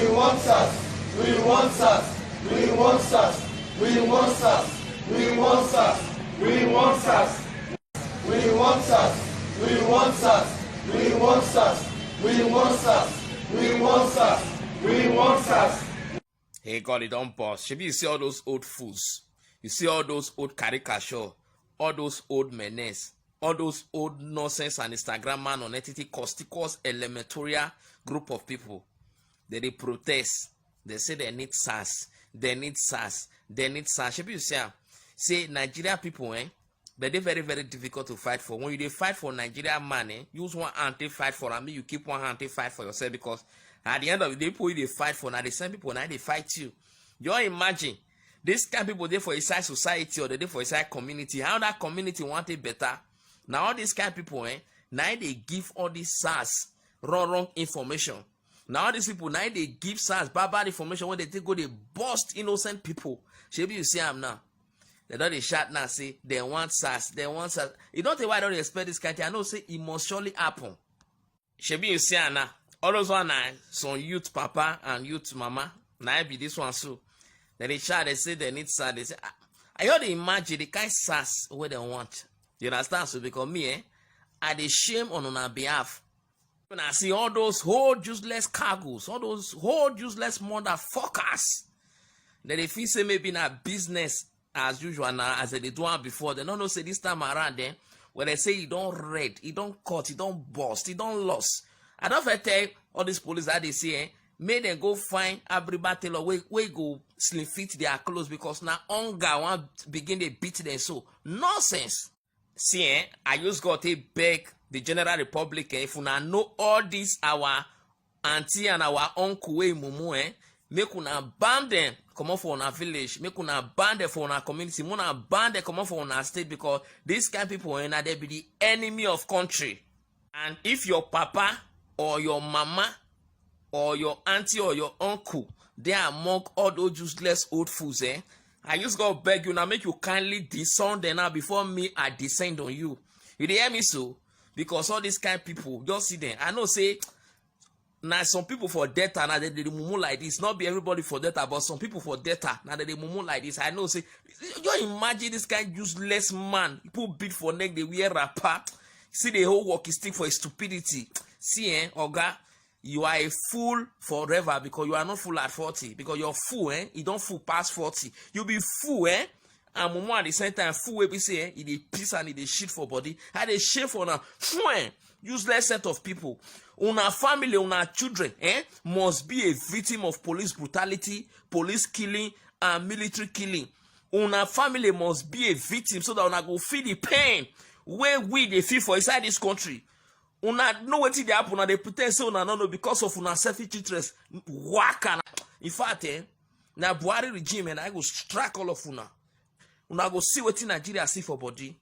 We want SARS. We want SARS. We want SARS. We want SARS. We want SARS. We want SARS. We want SARS. We want SARS. We want SARS. We want SARS. We want SARS. We want SARS. Hey God, it don't pause. Should you see all those old fools? You see all those old caricature, all those old menace, all those old nonsense and Instagram man on entity constitutes elementorial group of people. They protest. They say they need SARS. They need SARS. They need SARS. Should you say Nigeria people, but they're very, very difficult to fight for. When you fight for Nigeria man, use one hand to fight for them. You keep one hand to fight for yourself, because at the end of the day, people they fight for now, the same people now they fight you. You imagine this kind of people there for inside society or they there for inside community. How that community want it better? Now all these kind of people, now they give all this SARS wrong information. Now all these people now they give SARS bad information when they go they bust innocent people. Maybe you see them now. They don't they shout now say they want SARS, they want SARS. You don't think why don't they expect this kind of thing? I know say it must surely happen. Maybe you see them now. All those one some youth papa and youth mama. Now be this one so. Then they shout, they say they need SARS. They say, I heard they imagine the kind of SARS where they want. You understand? So because me, I dey shame on our behalf. When I see all those whole useless cargoes, all those whole useless motherfuckers, then they feel say maybe in a business as usual now, as they do one before. They don't know say this time around then, when they say you don't red, you don't cut, you don't bust, you don't loss. I don't tell all these police that they say, may they go find everybody tailor where go slim fit their clothes because now hunger want begin they beat them so. Nonsense. See, I just got to beg the General Republic, if you know all this our auntie and our uncle way mumu, make una ban them come on for our village, make una ban them for our community, una ban them come on for our state, because these kind of people they be the enemy of country. And if your papa or your mama or your auntie or your uncle they are among all those useless old fools, I just gotta beg you now, make you kindly discern them now before me I descend on you. You hear me so? Because all these kind of people, just see them. I know say now some people for data now they mumu like this. Not be everybody for data, but some people for data now they mumu like this. I know say you imagine this kind of useless man. People beat for neck, they wear wrapper. See the whole walking stick for his stupidity. See, Oga, you are a fool forever because you are not fool at 40. Because you're fool, you don't fool past 40. You be fool, and mumu at the same time, fool will be say, it is piss and it is shit for body. How they shame for now. Useless set of people. Una family, una children, must be a victim of police brutality, police killing, and military killing. Una family must be a victim so that una go feel the pain where we they feel for inside this country. Una know what they happen, and they pretend so una no know because of una selfish interest. Waka. In fact, na Buhari regime, and I go strike all of una. Una go see what in Nigeria see for body.